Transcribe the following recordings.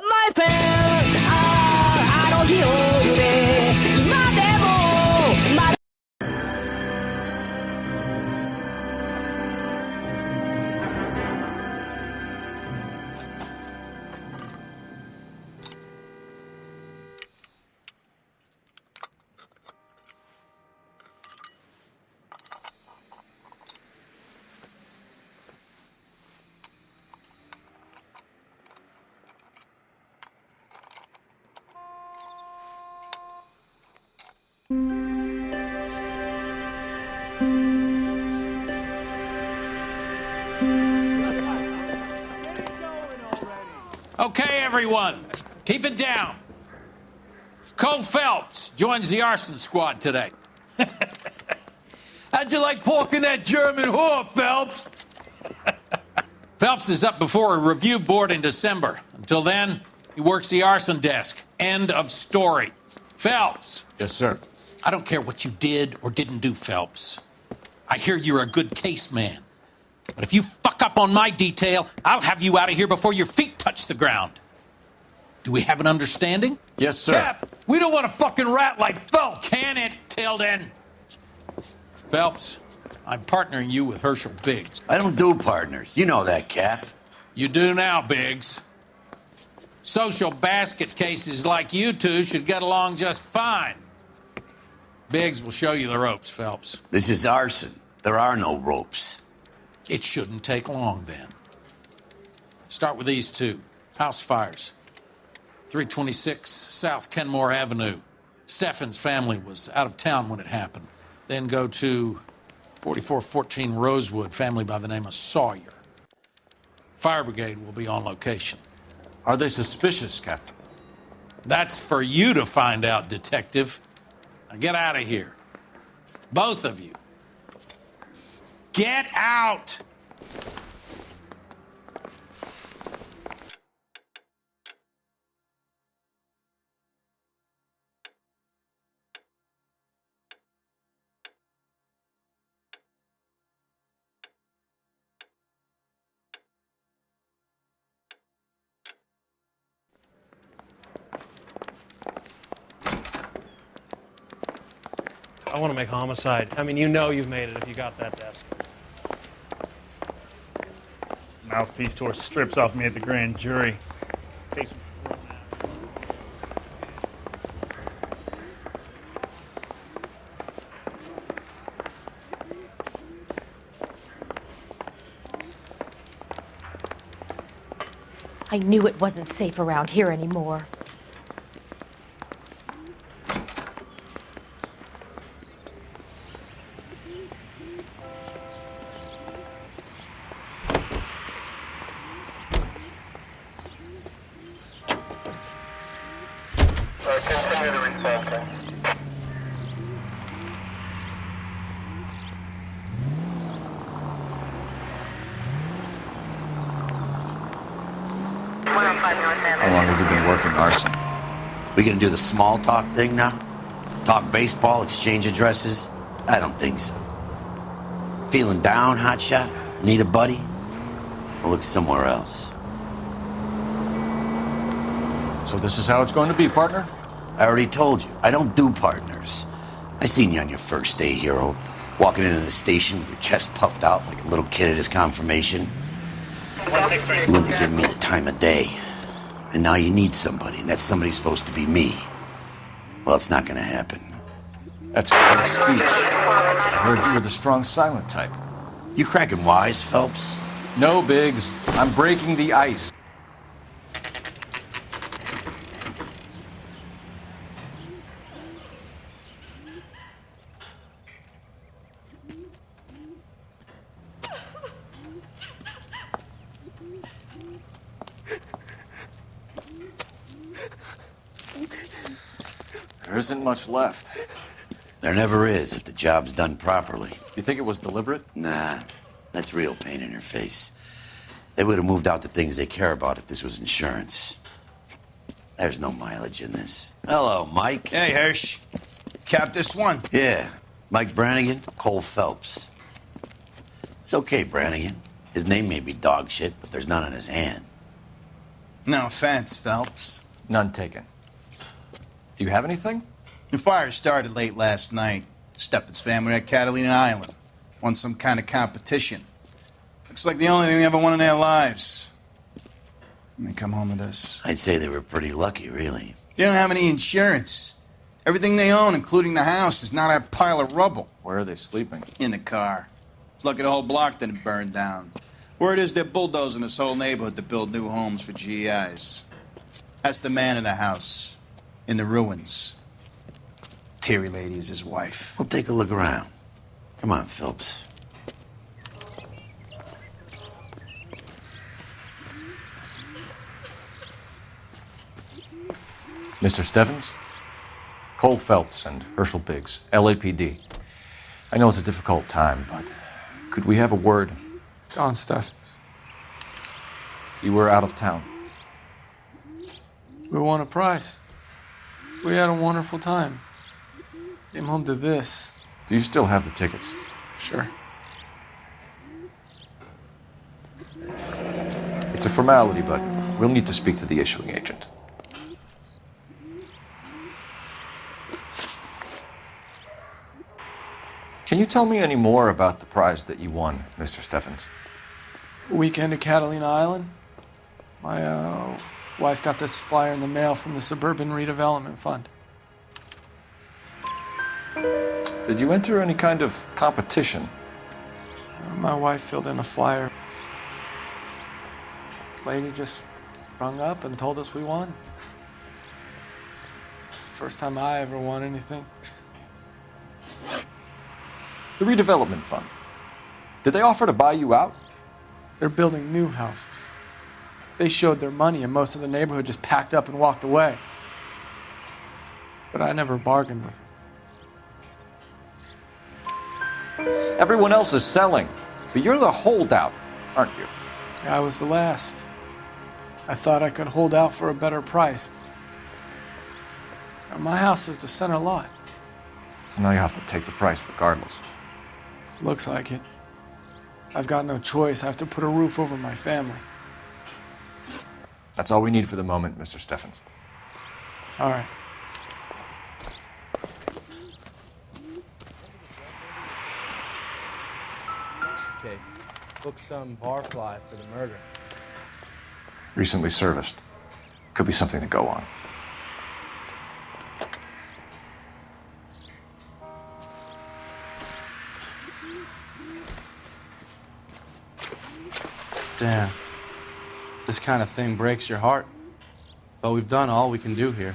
my friend あの日の夢今でもまだ Okay, everyone, keep it down. Cole Phelps joins the arson squad today. How'd you like pork in that German whore, Phelps? Phelps is up before a review board in December. Until then, he works the arson desk. End of story. Phelps. Yes, sir. I don't care what you did or didn't do, Phelps. I hear you're a good case man. But if you fuck up on my detail, I'll have you out of here before your feet touch the ground. Do we have an understanding? Yes, sir. Cap, we don't want a fucking rat like Phelps. Can it, Tilden? Phelps, I'm partnering you with Herschel Biggs. I don't do partners. You know that, Cap. You do now, Biggs. Social basket cases like you two should get along just fine. Biggs will show you the ropes, Phelps. This is arson. There are no ropes. It shouldn't take long, then. Start with these two. House fires. 326 South Kenmore Avenue. Steffen's family was out of town when it happened. Then go to 4414 Rosewood, family by the name of Sawyer. Fire brigade will be on location. Are they suspicious, Captain? That's for you to find out, detective. Now get out of here. Both of you. Get out! I want to make Homicide. I mean, you know you've made it if you got that desk. Mouthpiece tore strips off me at the grand jury. Case was thrown out. I knew it wasn't safe around here anymore. Continue the response. How long have you been working arson? We gonna do the small talk thing now? Talk baseball, exchange addresses? I don't think so. Feeling down, hotshot? Need a buddy? We'll look somewhere else. So this is how it's going to be, partner? I already told you, I don't do partners. I seen you on your first day, hero. Walking into the station with your chest puffed out like a little kid at his confirmation. You wouldn't give me the time of day. And now you need somebody, and that somebody's supposed to be me. Well, it's not gonna happen. That's quite a speech. I heard you were the strong silent type. You cracking wise, Phelps? No, Biggs. I'm breaking the ice. There isn't much left. There never is if the job's done properly. You think it was deliberate? Nah, that's real pain in her face. They would have moved out the things they care about if this was insurance. There's no mileage in this. Hello, Mike. Hey, Hirsch. Cap this one. Yeah, Mike Brannigan, Cole Phelps. It's okay, Brannigan. His name may be dog shit, but there's none on his hand. No offense, Phelps. None taken. Do you have anything? The fire started late last night. Steffen's family at Catalina Island. Won some kind of competition. Looks like the only thing they ever won in their lives. And they come home to this. I'd say they were pretty lucky, really. They don't have any insurance. Everything they own, including the house, is now that pile of rubble. Where are they sleeping? In the car. It's lucky the whole block didn't burn down. Word is they're bulldozing this whole neighborhood to build new homes for GIs. That's the man in the house. In the ruins. Terry lady is his wife. We'll take a look around. Come on, Phelps. Mr. Stevens? Cole Phelps and Herschel Biggs, LAPD. I know it's a difficult time, but could we have a word? John Steffens. You were out of town. We won a prize. We had a wonderful time. Came home to this. Do you still have the tickets? Sure. It's a formality, but we'll need to speak to the issuing agent. Can you tell me any more about the prize that you won, Mr. Steffens? Weekend at Catalina Island. My wife got this flyer in the mail from the Suburban Redevelopment Fund. Did you enter any kind of competition? My wife filled in a flyer. Lady just rung up and told us we won. It's the first time I ever won anything. The redevelopment fund. Did they offer to buy you out? They're building new houses. They showed their money and most of the neighborhood just packed up and walked away. But I never bargained with them. Everyone else is selling, but you're the holdout, aren't you? I was the last. I thought I could hold out for a better price. My house is the center lot. So now you have to take the price regardless. Looks like it. I've got no choice. I have to put a roof over my family. That's all we need for the moment, Mr. Steffens. All right. Case. Book some barfly for the murder. Recently serviced. Could be something to go on. Damn. This kind of thing breaks your heart. But we've done all we can do here.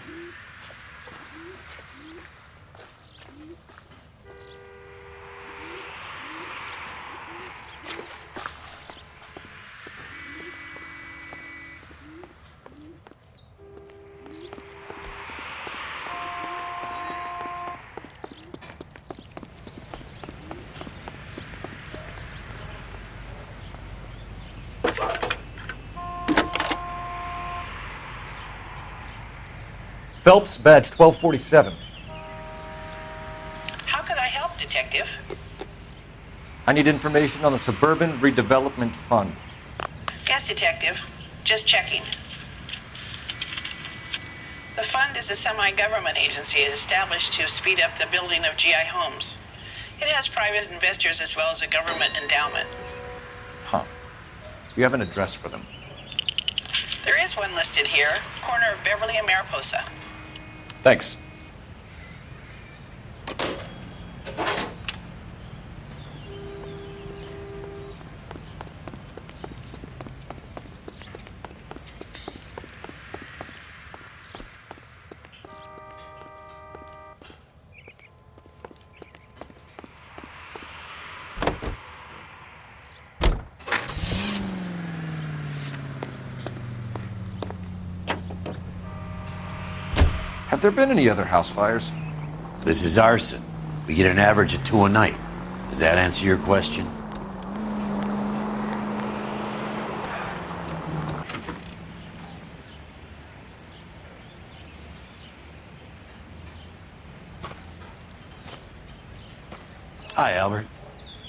Phelps, badge 1247. How can I help, Detective? I need information on the Suburban Redevelopment Fund. Yes, Detective. Just checking. The fund is a semi-government agency established to speed up the building of GI homes. It has private investors as well as a government endowment. Huh. You have an address for them? There is one listed here, corner of Beverly and Mariposa. Thanks. Have there been any other house fires? This is Arson. We get an average of 2 a night. Does that answer your question? Hi, Albert.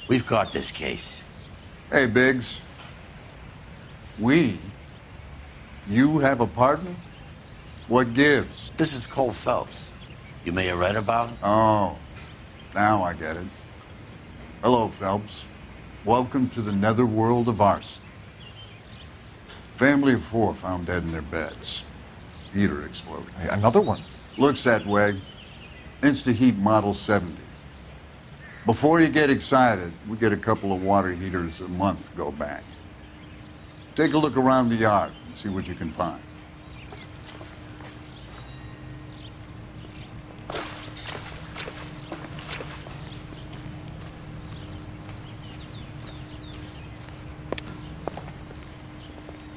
We've caught this case. Hey, Biggs. We? You have a partner? What gives? This is Cole Phelps. You may have read about him. Oh, now I get it. Hello, Phelps. Welcome to the netherworld of arson. Family of 4 found dead in their beds. Heater exploded. Hey, another one? Looks that way. Insta-heat Model 70. Before you get excited, we get a couple of water heaters a month go back. Take a look around the yard and see what you can find.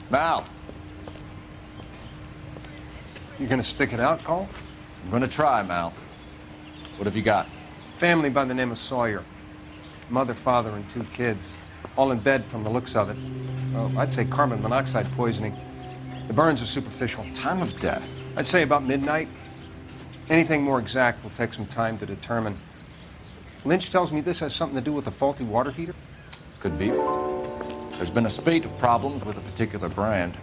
Mal, You gonna stick it out, Cole? I'm gonna try, Mal. What have you got? Family by the name of Sawyer. Mother, father, and 2 kids. All in bed from the looks of it. Oh, I'd say carbon monoxide poisoning. The burns are superficial. Time of death? I'd say about midnight. Anything more exact will take some time to determine. Lynch tells me this has something to do with a faulty water heater? Could be. There's been a spate of problems with a particular brand.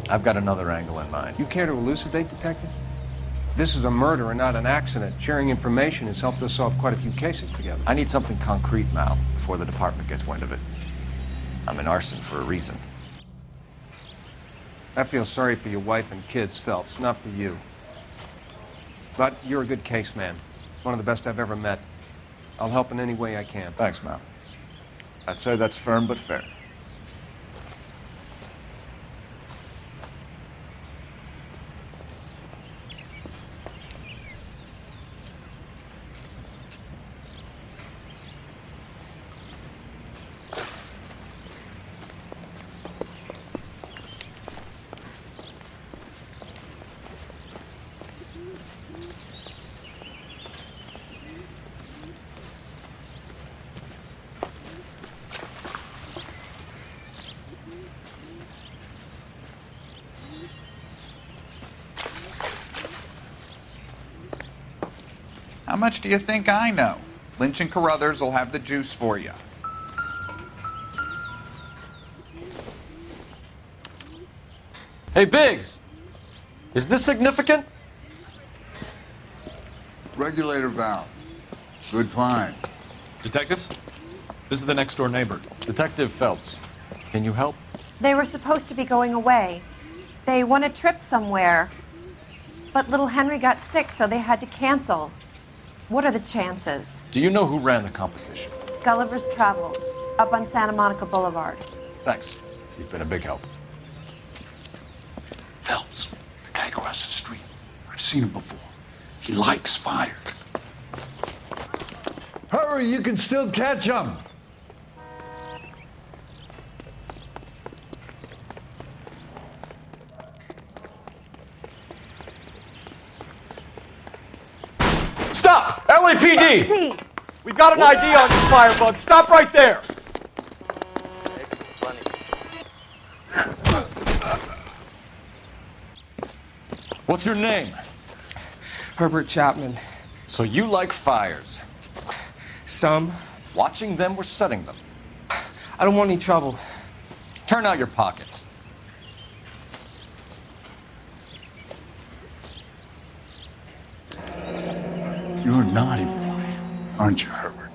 I've got another angle in mind. You care to elucidate, Detective? This is a murder and not an accident. Sharing information has helped us solve quite a few cases together. I need something concrete, Mal, before the department gets wind of it. I'm in arson for a reason. I feel sorry for your wife and kids, Phelps, not for you. But you're a good case man. One of the best I've ever met. I'll help in any way I can. Thanks, Mal. I'd say that's firm but fair. How much do you think I know? Lynch and Carruthers will have the juice for you. Hey, Biggs! Is this significant? Regulator valve. Good find. Detectives? This is the next door neighbor. Detective Phelps. Can you help? They were supposed to be going away. They won a trip somewhere. But little Henry got sick, so they had to cancel. What are the chances? Do you know who ran the competition? Gulliver's Travel, up on Santa Monica Boulevard. Thanks. You've been a big help. Phelps, the guy across the street. I've seen him before. He likes fire. Hurry, you can still catch him. Stop! LAPD! We've got an ID on you, Firebug. Stop right there! What's your name? Herbert Chapman. So you like fires? Some. Watching them or setting them? I don't want any trouble. Turn out your pockets. You're a naughty boy, aren't you, Herbert?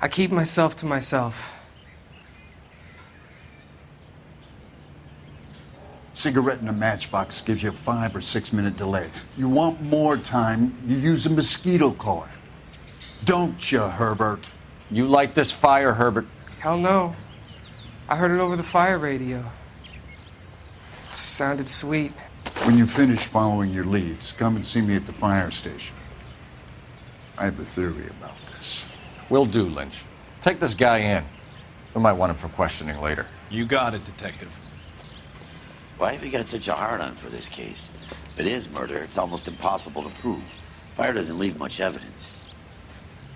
I keep myself to myself. Cigarette in a matchbox gives you a 5 or 6 minute delay. You want more time, you use a mosquito coil. Don't you, Herbert? You like this fire, Herbert? Hell no. I heard it over the fire radio. Sounded sweet. When you finish following your leads, come and see me at the fire station. I have a theory about this. Will do, Lynch. Take this guy in. We might want him for questioning later. You got it, Detective. Why have you got such a hard-on for this case? If it is murder, it's almost impossible to prove. Fire doesn't leave much evidence.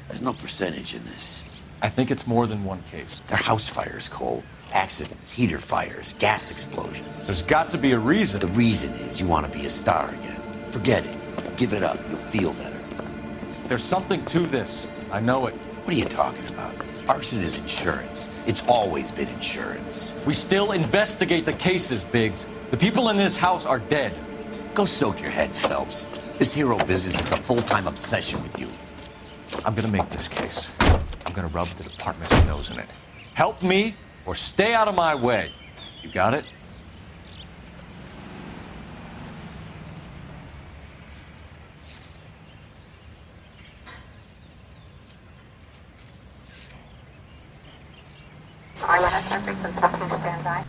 There's no percentage in this. I think it's more than one case. They're house fires, Cole. Accidents, heater fires, gas explosions. There's got to be a reason. The reason is you want to be a star again. Forget it. Give it up. You'll feel better. There's something to this. I know it. What are you talking about? Arson is insurance. It's always been insurance. We still investigate the cases, Biggs. The people in this house are dead. Go soak your head, Phelps. This hero business is a full-time obsession with you. I'm gonna make this case. I'm gonna rub the department's nose in it. Help me or stay out of my way. You got it? Stand by.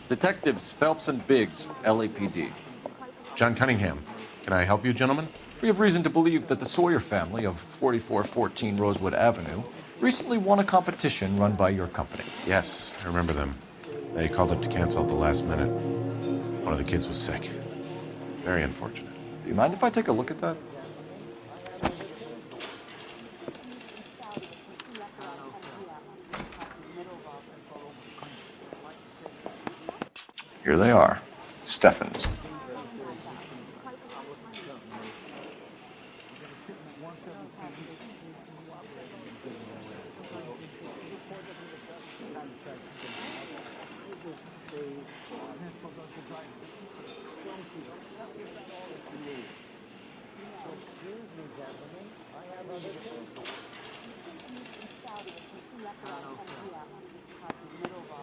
Detectives Phelps and Biggs, LAPD. John Cunningham. Can I help you, gentlemen? We have reason to believe that the Sawyer family of 4414 Rosewood Avenue recently won a competition run by your company. Yes, I remember them. They called up to cancel at the last minute. One of the kids was sick. Very unfortunate. Do you mind if I take a look at that? Here they are. Steffens.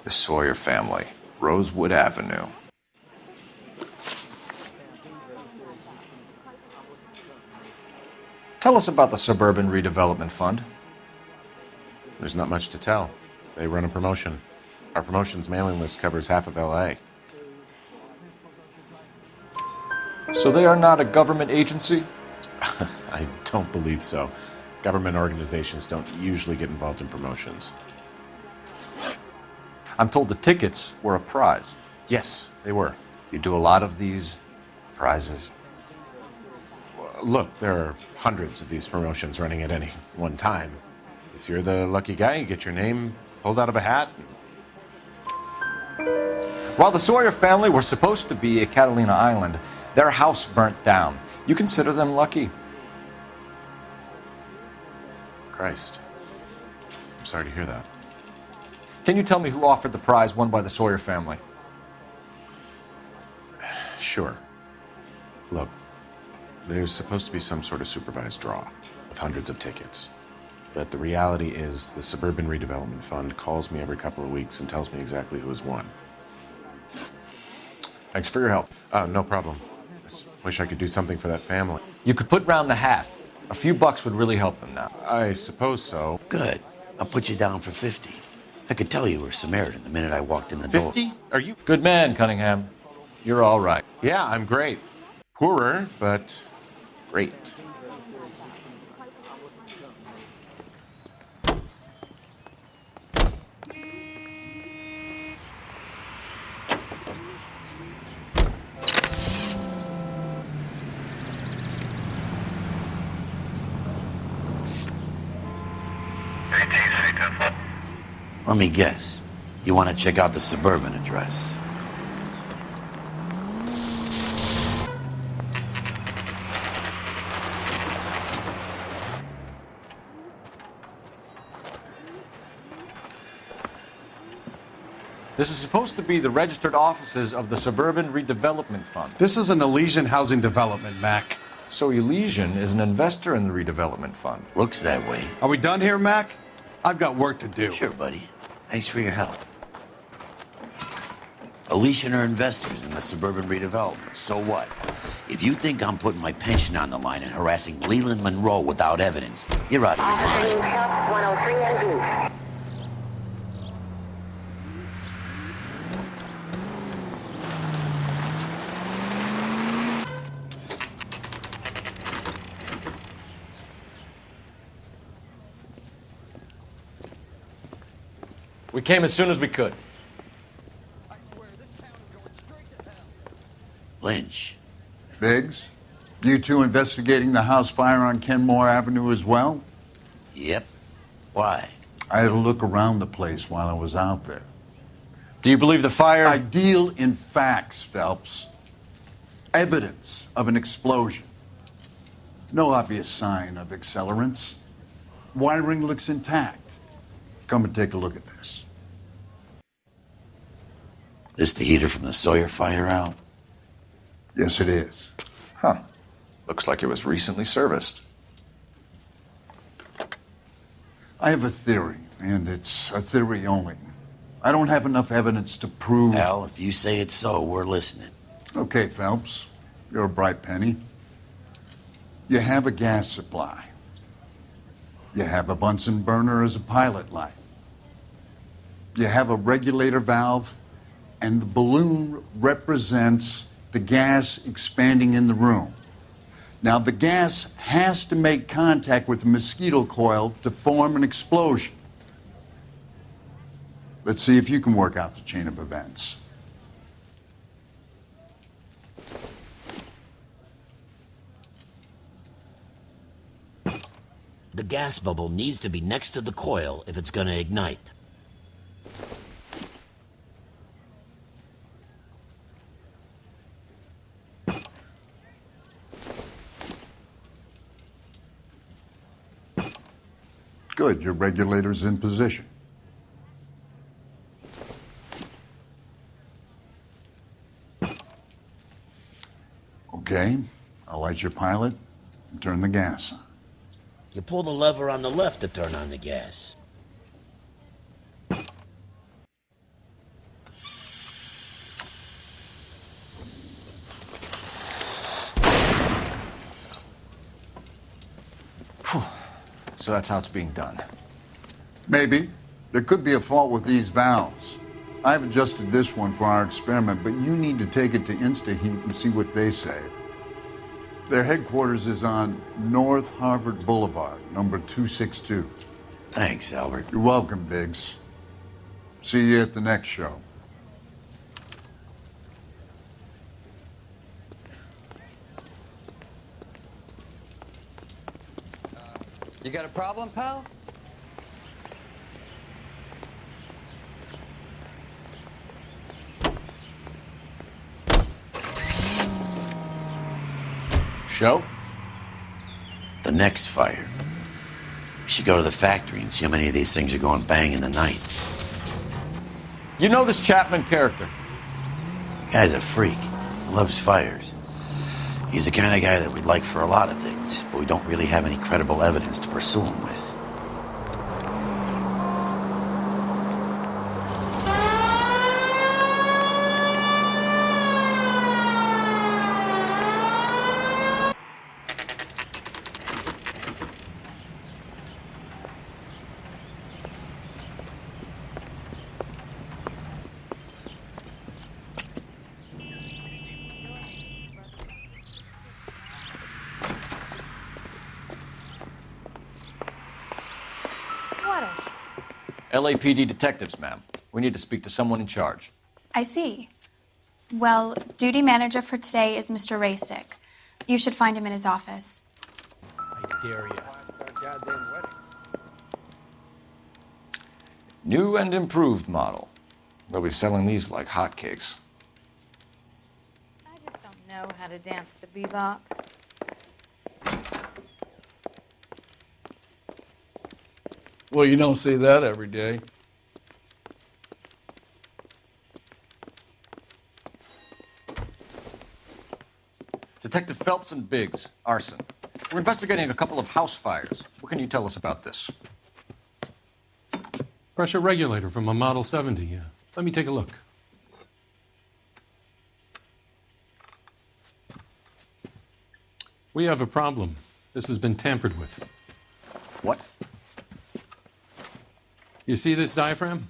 The Sawyer family, Rosewood Avenue. Tell us about the Suburban Redevelopment Fund. There's not much to tell. They run a promotion. Our promotion's mailing list covers half of LA. So they are not a government agency? I don't believe so. Government organizations don't usually get involved in promotions. I'm told the tickets were a prize. Yes, they were. You do a lot of these prizes? Look, there are hundreds of these promotions running at any one time. If you're the lucky guy, you get your name pulled out of a hat. While the Sawyer family were supposed to be at Catalina Island, their house burnt down. You consider them lucky? Christ. I'm sorry to hear that. Can you tell me who offered the prize won by the Sawyer family? Sure. Look, there's supposed to be some sort of supervised draw with hundreds of tickets. But the reality is the Suburban Redevelopment Fund calls me every couple of weeks and tells me exactly who has won. Thanks for your help. No problem. I just wish I could do something for that family. You could put round the hat. A few bucks would really help them now. I suppose so. Good. I'll put you down for 50. I could tell you were Samaritan the minute I walked in the door. 50? Are you? Good man, Cunningham. You're all right. Yeah, I'm great. Poorer, but great. Let me guess. You want to check out the Suburban address? This is supposed to be the registered offices of the Suburban Redevelopment Fund. This is an Elysian housing development, Mac. So Elysian is an investor in the redevelopment fund. Looks that way. Are we done here, Mac? I've got work to do. Sure, buddy. Thanks for your help. Elysian are investors in the Suburban Redevelopment. So what? If you think I'm putting my pension on the line and harassing Leland Monroe without evidence, you're out of your mind. 103 NB. We came as soon as we could. Lynch. Biggs, you two investigating the house fire on Kenmore Avenue as well? Yep. Why? I had to look around the place while I was out there. Do you believe the fire? I deal in facts, Phelps. Evidence of an explosion. No obvious sign of accelerants. Wiring looks intact. Come and take a look at this. Is the heater from the Sawyer fire out? Yes, it is. Huh. Looks like it was recently serviced. I have a theory, and it's a theory only. I don't have enough evidence to prove... Al, if you say it's so, we're listening. Okay, Phelps. You're a bright penny. You have a gas supply. You have a Bunsen burner as a pilot light. You have a regulator valve, and the balloon represents the gas expanding in the room. Now, the gas has to make contact with the mosquito coil to form an explosion. Let's see if you can work out the chain of events. The gas bubble needs to be next to the coil if it's going to ignite. Good, your regulator's in position. Okay, I'll light your pilot and turn the gas on. You pull the lever on the left to turn on the gas. Whew. So that's how it's being done. Maybe. There could be a fault with these valves. I've adjusted this one for our experiment, but you need to take it to InstaHeat and see what they say. Their headquarters is on North Harvard Boulevard, number 262. Thanks, Albert. You're welcome, Biggs. See you at the next show. You got a problem, pal? Show? The next fire. We should go to the factory and see how many of these things are going bang in the night. You know this Chapman character? Guy's a freak. Loves fires. He's the kind of guy that we'd like for a lot of things, but we don't really have any credible evidence to pursue him with. LAPD detectives, ma'am. We need to speak to someone in charge. I see. Well, duty manager for today is Mr. Rasick. You should find him in his office. I dare you. New and improved model. They'll be selling these like hotcakes. I just don't know how to dance to bebop. Well, you don't see that every day. Detective Phelps and Biggs, Arson. We're investigating a couple of house fires. What can you tell us about this? Pressure regulator from a Model 70. Let me take a look. We have a problem. This has been tampered with. What? You see this diaphragm?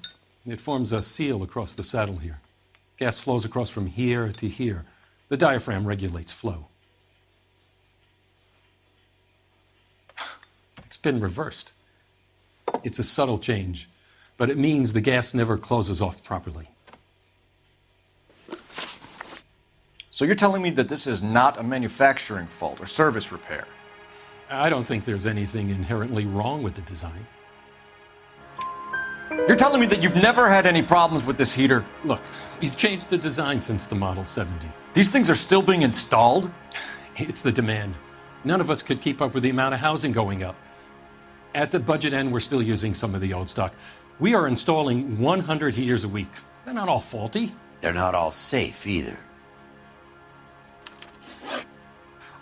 It forms a seal across the saddle here. Gas flows across from here to here. The diaphragm regulates flow. It's been reversed. It's a subtle change, but it means the gas never closes off properly. So you're telling me that this is not a manufacturing fault or service repair? I don't think there's anything inherently wrong with the design. You're telling me that you've never had any problems with this heater? Look, we've changed the design since the Model 70. These things are still being installed? It's the demand. None of us could keep up with the amount of housing going up. At the budget end, we're still using some of the old stock. We are installing 100 heaters a week. They're not all faulty. They're not all safe either.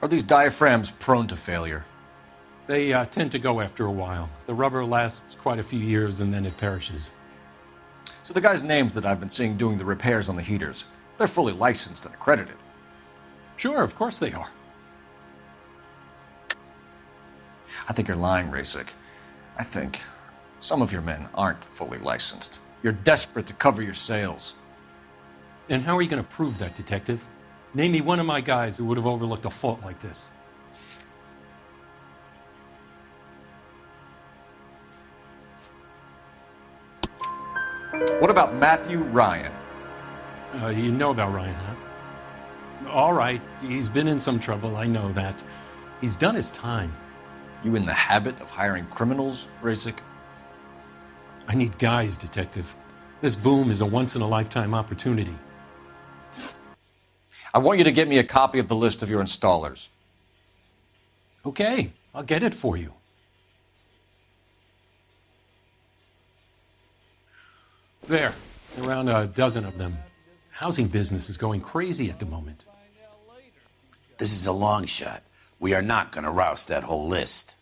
Are these diaphragms prone to failure? They tend to go after a while. The rubber lasts quite a few years and then it perishes. So the guys' names that I've been seeing doing the repairs on the heaters, they're fully licensed and accredited. Sure, of course they are. I think you're lying, Rasik. I think some of your men aren't fully licensed. You're desperate to cover your sales. And how are you going to prove that, Detective? Name me one of my guys who would have overlooked a fault like this. What about Matthew Ryan? You know about Ryan, huh? All right, he's been in some trouble, I know that. He's done his time. You in the habit of hiring criminals, Rasik? I need guys, Detective. This boom is a once-in-a-lifetime opportunity. I want you to get me a copy of the list of your installers. Okay, I'll get it for you. There, around a dozen of them. Housing business is going crazy at the moment. This is a long shot. We are not going to roust that whole list.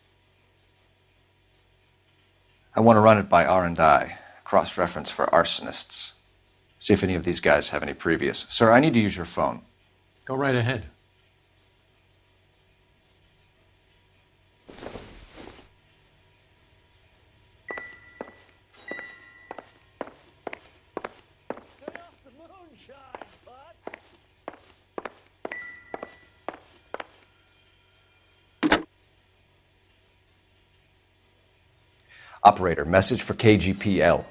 I want to run it by R&I, cross-reference for arsonists. See if any of these guys have any previous. Sir, I need to use your phone. Go right ahead. Operator, message for KGPL.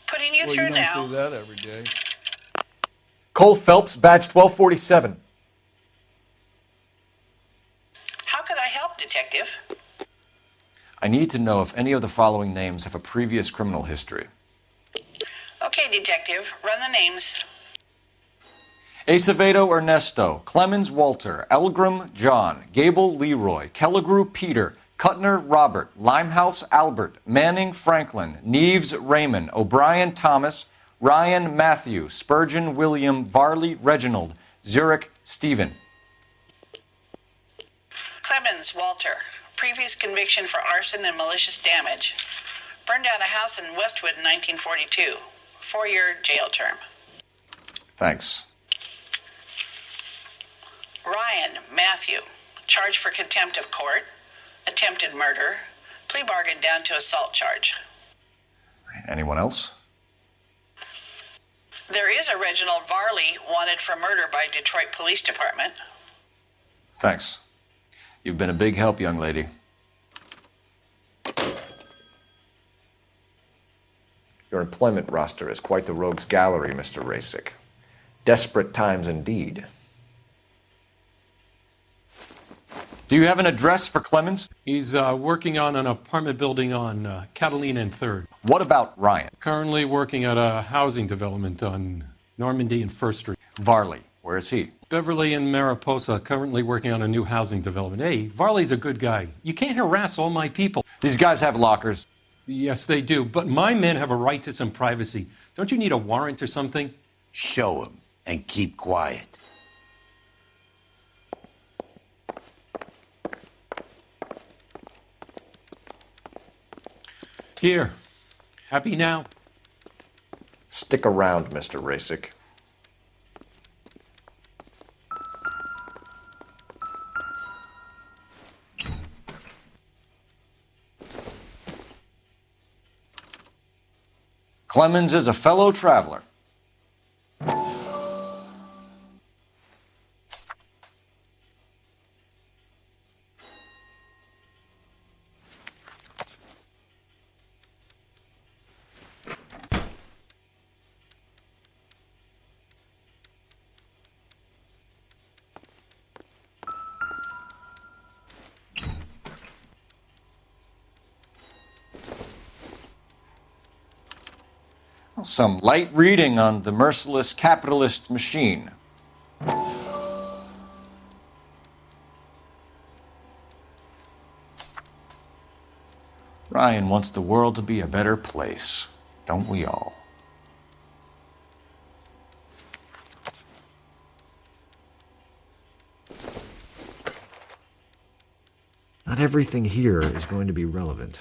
Putting you Well, through you don't now. see that every day. Cole Phelps, badge 1247. How could I help, Detective? I need to know if any of the following names have a previous criminal history. Okay, Detective, run the names. Acevedo Ernesto, Clemens Walter, Elgram John, Gable Leroy, Kelligrew Peter, Cutner Robert, Limehouse Albert, Manning Franklin, Neves Raymond, O'Brien Thomas, Ryan Matthew, Spurgeon William, Varley Reginald, Zurich Stephen. Clemens Walter. Previous conviction for arson and malicious damage. Burned down a house in Westwood in 1942. 4-year jail term. Thanks. Ryan Matthew. Charged for contempt of court. Attempted murder. Plea bargain down to assault charge. Anyone else? There is a Reginald Varley wanted for murder by Detroit Police Department. Thanks. You've been a big help, young lady. Your employment roster is quite the rogues gallery, Mr. Rasik. Desperate times indeed. Do you have an address for Clemens? He's working on an apartment building on Catalina and 3rd. What about Ryan? Currently working at a housing development on Normandy and 1st Street. Varley, where is he? Beverly and Mariposa, currently working on a new housing development. Hey, Varley's a good guy. You can't harass all my people. These guys have lockers. Yes, they do, but my men have a right to some privacy. Don't you need a warrant or something? Show him and keep quiet. Here. Happy now? Stick around, Mr. Rasik. Clemens is a fellow traveler. Some light reading on the merciless capitalist machine. Ryan wants the world to be a better place, don't we all? Not everything here is going to be relevant.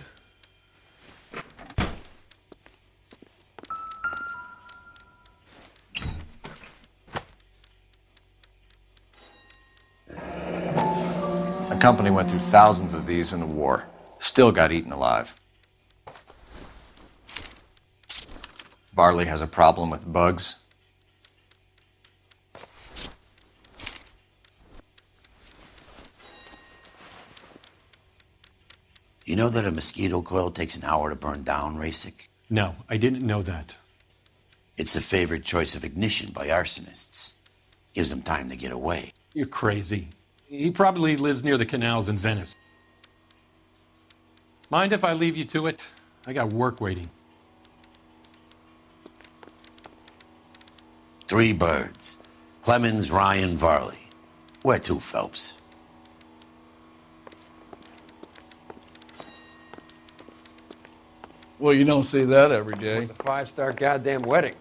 My company went through thousands of these in the war. Still got eaten alive. Varley has a problem with bugs. You know that a mosquito coil takes an hour to burn down, Rasic? No, I didn't know that. It's the favorite choice of ignition by arsonists. Gives them time to get away. You're crazy. He probably lives near the canals in Venice. Mind if I leave you to it? I got work waiting. 3 birds. Clemens, Ryan, Varley. Where to, Phelps? Well, you don't see that every day. It's a 5-star goddamn wedding.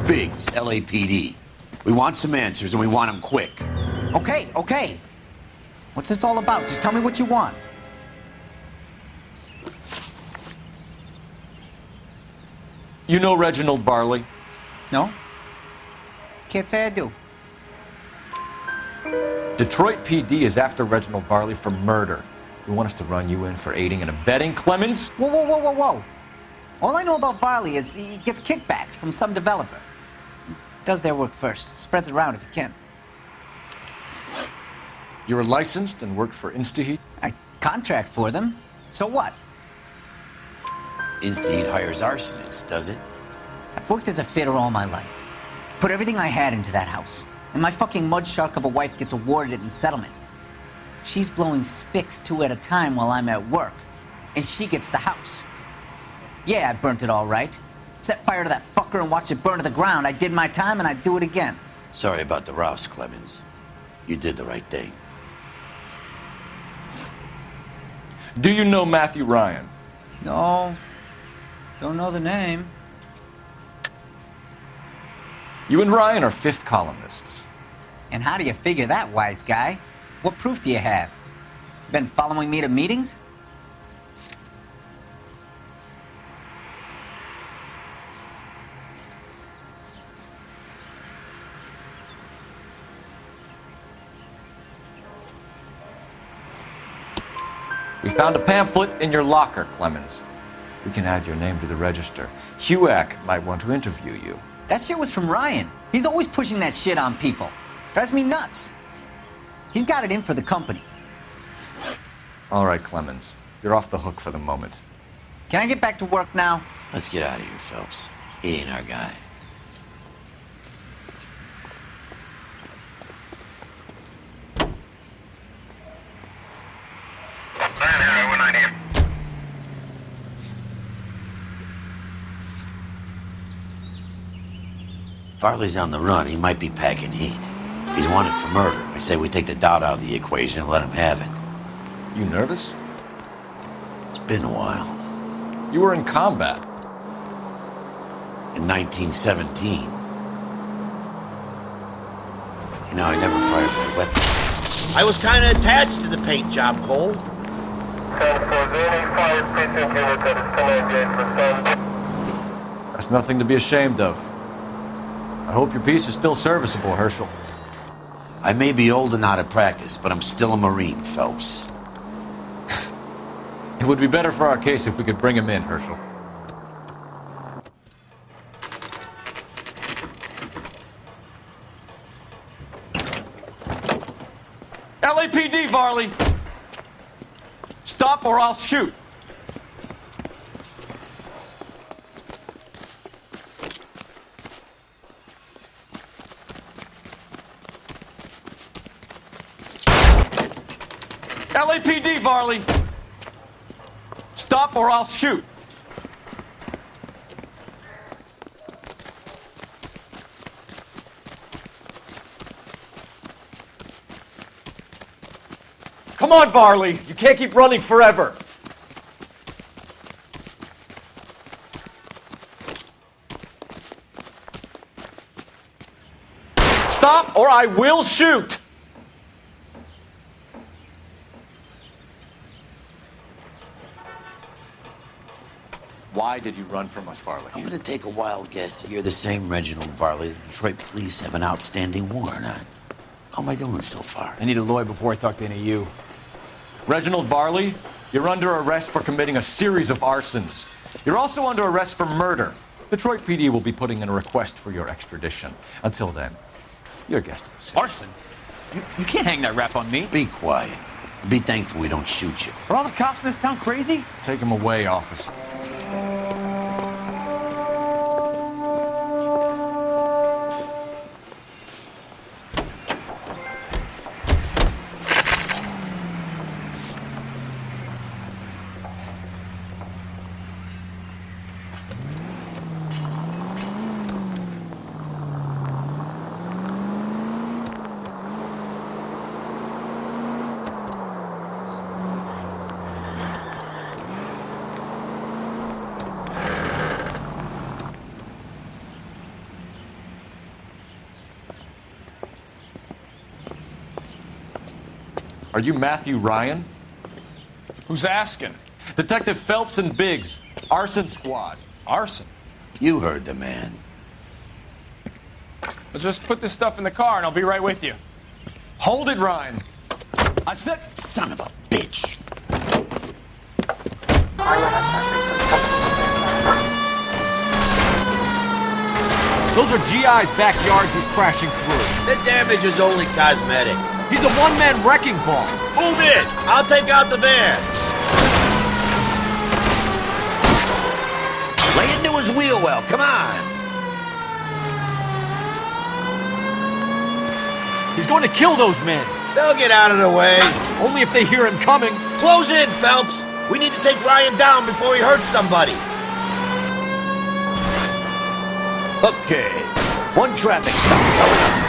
Biggs, LAPD. We want some answers and we want them quick. Okay. What's this all about? Just tell me what you want. You know Reginald Varley? No? Can't say I do. Detroit PD is after Reginald Varley for murder. You want us to run you in for aiding and abetting, Clemens? Whoa. All I know about Varley is he gets kickbacks from some developer. He does their work first, spreads it around if he can. You were licensed and worked for InstaHeat? I contract for them. So what? InstaHeat hires arsonists, does it? I've worked as a fitter all my life. Put everything I had into that house. And my fucking mud shark of a wife gets awarded it in settlement. She's blowing spics 2 at a time while I'm at work. And she gets the house. Yeah, I burnt it all right. Set fire to that fucker and watched it burn to the ground. I did my time and I'd do it again. Sorry about the rouse, Clemens. You did the right thing. Do you know Matthew Ryan? No. Don't know the name. You and Ryan are 5th columnists. And how do you figure that, wise guy? What proof do you have? Been following me to meetings? We found a pamphlet in your locker, Clemens. We can add your name to the register. HUAC might want to interview you. That shit was from Ryan. He's always pushing that shit on people. Drives me nuts. He's got it in for the company. All right, Clemens. You're off the hook for the moment. Can I get back to work now? Let's get out of here, Phelps. He ain't our guy. Farley's on the run. He might be packing heat. If he's wanted for murder, I say we take the doubt out of the equation and let him have it. You nervous? It's been a while. You were in combat. In 1917. You know, I never fired my weapon. I was kind of attached to the paint job, Cole. That's nothing to be ashamed of. I hope your piece is still serviceable, Herschel. I may be old and out of practice, but I'm still a Marine, Phelps. It would be better for our case if we could bring him in, Herschel. LAPD, Varley! Stop or I'll shoot! LAPD, Varley! Stop or I'll shoot! Come on, Varley! You can't keep running forever! Stop or I will shoot! Why did you run from us, Varley? I'm gonna take a wild guess that you're the same Reginald Varley the Detroit police have an outstanding warrant on. How am I doing so far? I need a lawyer before I talk to any of you. Reginald Varley, you're under arrest for committing a series of arsons. You're also under arrest for murder. Detroit PD will be putting in a request for your extradition. Until then, you're a guest of the city. Arson? You can't hang that rap on me. Be quiet. Be thankful we don't shoot you. Are all the cops in this town crazy? Take him away, officer. Are you Matthew Ryan? Who's asking? Detective Phelps and Biggs, Arson Squad. Arson? You heard the man. Well, just put this stuff in the car and I'll be right with you. Hold it, Ryan. I said... Son of a bitch. Those are GI's backyards he's crashing through. The damage is only cosmetic. He's a one-man wrecking ball. Move in! I'll take out the van. Lay into his wheel well, come on. He's going to kill those men. They'll get out of the way. Only if they hear him coming. Close in, Phelps. We need to take Ryan down before he hurts somebody. Okay, one traffic stop.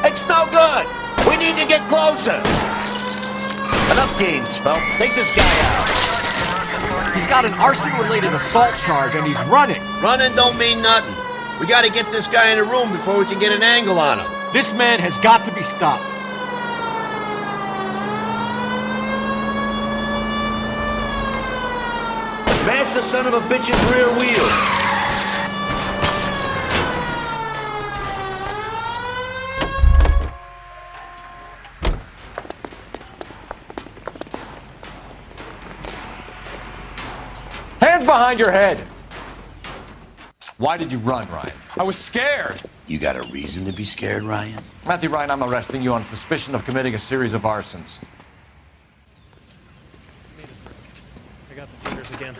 It's no good. We need to get closer. Enough games, Phelps. Take this guy out. He's got an arson-related assault charge and he's running. Running don't mean nothing. We got to get this guy in a room before we can get an angle on him. This man has got to be stopped. Smash the son of a bitch's rear wheel. Hands behind your head! Why did you run, Ryan? I was scared. You got a reason to be scared, Ryan? Matthew Ryan, I'm arresting you on suspicion of committing a series of arsons. I got the jitters again.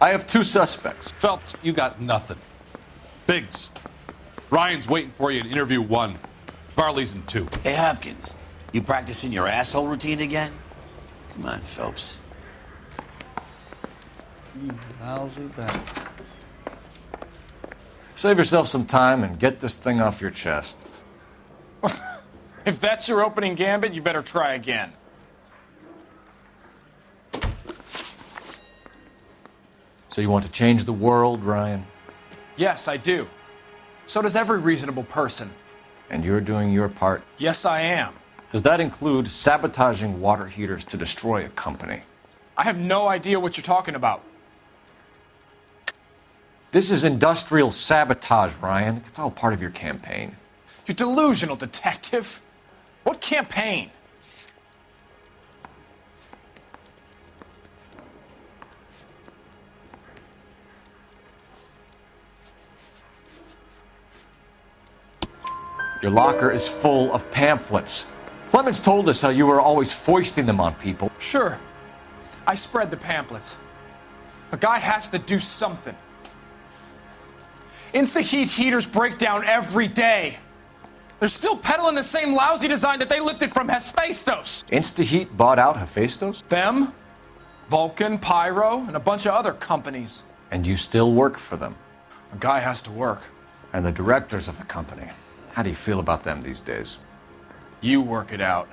I have 2 suspects. Phelps, you got nothing. Biggs, Ryan's waiting for you in interview 1. Varley's in 2. Hey, Hopkins, you practicing your asshole routine again? Come on, Phelps. You lousy bastard. Save yourself some time and get this thing off your chest. If that's your opening gambit, you better try again. So you want to change the world, Ryan? Yes, I do. So does every reasonable person. And you're doing your part? Yes, I am. Does that include sabotaging water heaters to destroy a company? I have no idea what you're talking about. This is industrial sabotage, Ryan. It's all part of your campaign. You're delusional, detective. What campaign? Your locker is full of pamphlets. Clemens told us how you were always foisting them on people. Sure. I spread the pamphlets. A guy has to do something. Insta-heat heaters break down every day. They're still peddling the same lousy design that they lifted from Hephaestus. Insta-heat bought out Hephaestus? Them, Vulcan, Pyro, and a bunch of other companies. And you still work for them? A guy has to work. And the directors of the company. How do you feel about them these days? You work it out.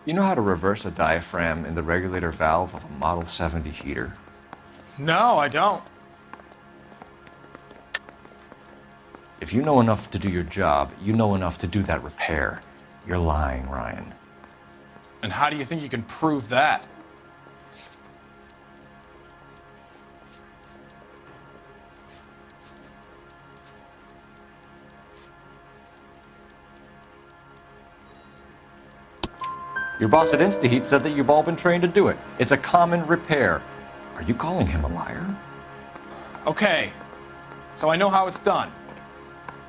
You know how to reverse a diaphragm in the regulator valve of a Model 70 heater? No, I don't. If you know enough to do your job, you know enough to do that repair. You're lying, Ryan. And how do you think you can prove that? Your boss at InstaHeat said that you've all been trained to do it. It's a common repair. Are you calling him a liar? Okay, so I know how it's done.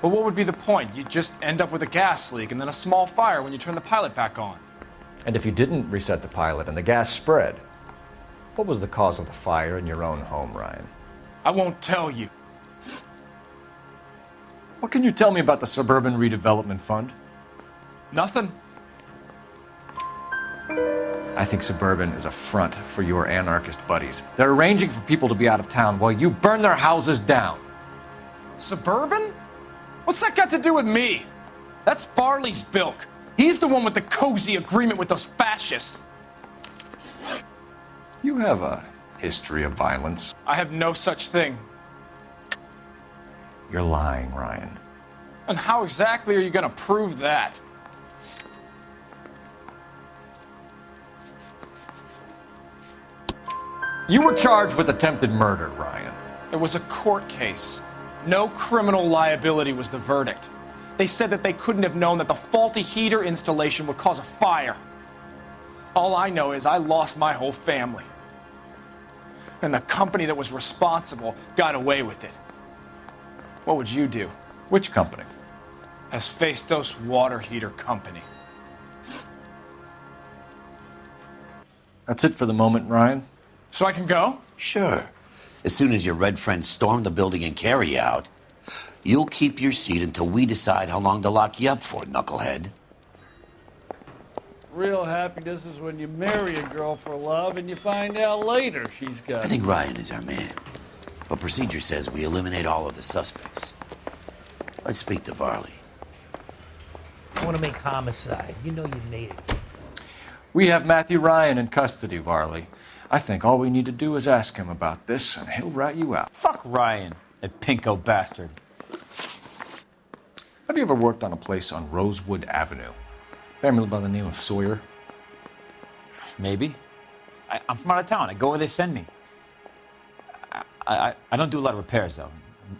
But what would be the point? You just end up with a gas leak and then a small fire when you turn the pilot back on. And if you didn't reset the pilot and the gas spread, what was the cause of the fire in your own home, Ryan? I won't tell you. What can you tell me about the Suburban Redevelopment Fund? Nothing. I think Suburban is a front for your anarchist buddies. They're arranging for people to be out of town while you burn their houses down. Suburban? What's that got to do with me? That's Farley's bilk. He's the one with the cozy agreement with those fascists. You have a history of violence. I have no such thing. You're lying, Ryan. And how exactly are you going to prove that? You were charged with attempted murder, Ryan. It was a court case. No criminal liability was the verdict. They said that they couldn't have known that the faulty heater installation would cause a fire. All I know is I lost my whole family. And the company that was responsible got away with it. What would you do? Which company? Hephaestus Water Heater Company. That's it for the moment, Ryan. So I can go? Sure. As soon as your red friends storm the building and carry you out, you'll keep your seat until we decide how long to lock you up for, knucklehead. Real happiness is when you marry a girl for love and you find out later she's got... I think Ryan is our man. But procedure says we eliminate all of the suspects. Let's speak to Varley. I want to make homicide. You know you made it. We have Matthew Ryan in custody, Varley. I think all we need to do is ask him about this, and he'll rat you out. Fuck Ryan, that pinko bastard. Have you ever worked on a place on Rosewood Avenue? Family by the name of Sawyer? Maybe. I'm from out of town. I go where they send me. I don't do a lot of repairs, though.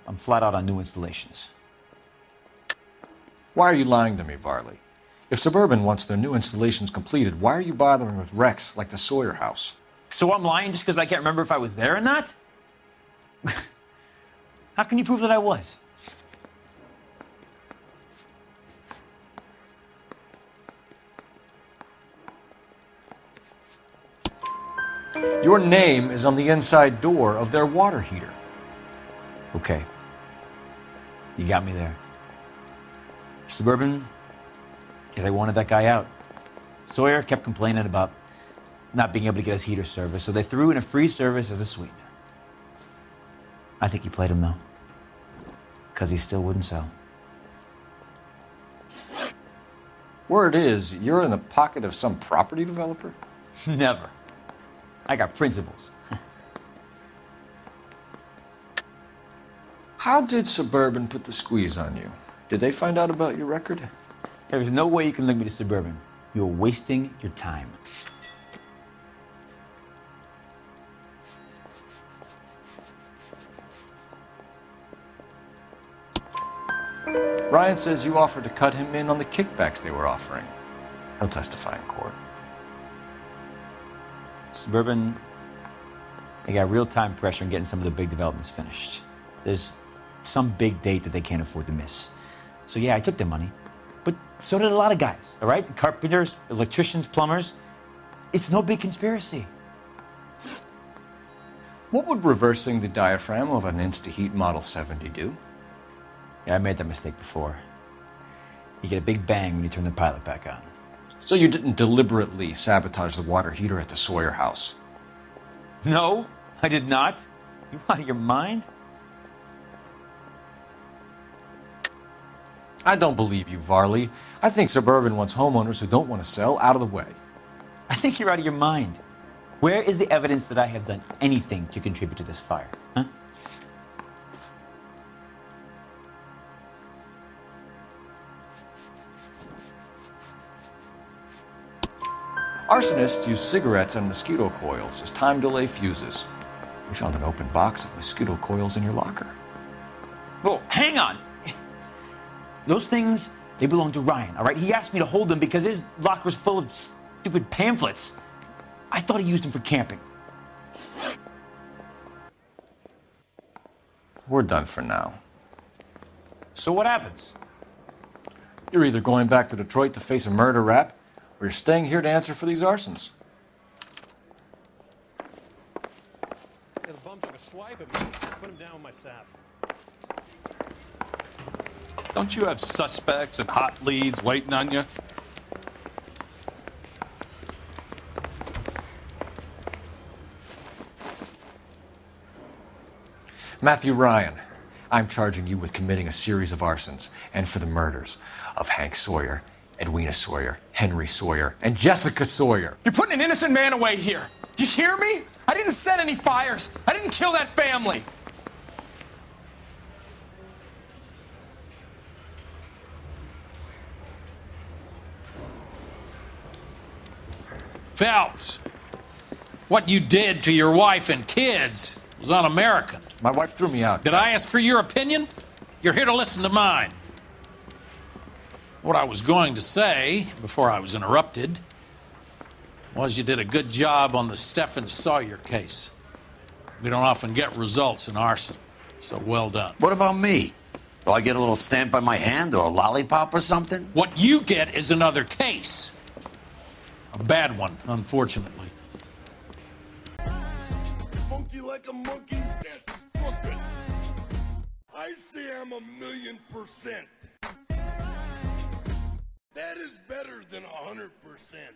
I'm flat out on new installations. Why are you lying to me, Varley? If Suburban wants their new installations completed, why are you bothering with wrecks like the Sawyer house? So I'm lying just because I can't remember if I was there or not? How can you prove that I was? Your name is on the inside door of their water heater. Okay. You got me there. Suburban, yeah, they wanted that guy out. Sawyer kept complaining about not being able to get his heater service, so they threw in a free service as a sweetener. I think he played him, though, because he still wouldn't sell. Word is, you're in the pocket of some property developer? Never. I got principles. How did Suburban put the squeeze on you? Did they find out about your record? There's no way you can link me to Suburban. You're wasting your time. Ryan says you offered to cut him in on the kickbacks they were offering. He'll testify in court. Suburban, they got real-time pressure on getting some of the big developments finished. There's some big date that they can't afford to miss. So yeah, I took their money, but so did a lot of guys, all right? Carpenters, electricians, plumbers. It's no big conspiracy. What would reversing the diaphragm of an Insta-Heat Model 70 do? Yeah, I made that mistake before. You get a big bang when you turn the pilot back on. So you didn't deliberately sabotage the water heater at the Sawyer house? No, I did not. You out of your mind? I don't believe you, Varley. I think Suburban wants homeowners who don't want to sell out of the way. I think you're out of your mind. Where is the evidence that I have done anything to contribute to this fire? Huh? Arsonists use cigarettes and mosquito coils as time delay fuses. We found an open box of mosquito coils in your locker. Whoa, hang on! Those things, they belong to Ryan, all right? He asked me to hold them because his locker's full of stupid pamphlets. I thought he used them for camping. We're done for now. So what happens? You're either going back to Detroit to face a murder rap, or you're staying here to answer for these arsons. The bums are a swipe at me. Put him down with my sap. Don't you have suspects and hot leads waiting on you? Matthew Ryan, I'm charging you with committing a series of arsons and for the murders of Hank Sawyer, Edwina Sawyer, Henry Sawyer, and Jessica Sawyer. You're putting an innocent man away here. You hear me? I didn't set any fires. I didn't kill that family. Phelps, what you did to your wife and kids was un-American. My wife threw me out. Did I ask for your opinion? You're here to listen to mine. What I was going to say, before I was interrupted, was you did a good job on the Stephen Sawyer case. We don't often get results in arson, so well done. What about me? Do I get a little stamp on my hand or a lollipop or something? What you get is another case. A bad one, unfortunately. Funky like a monkey, that's crooked. I say I'm 1,000,000%. That is better than 100%.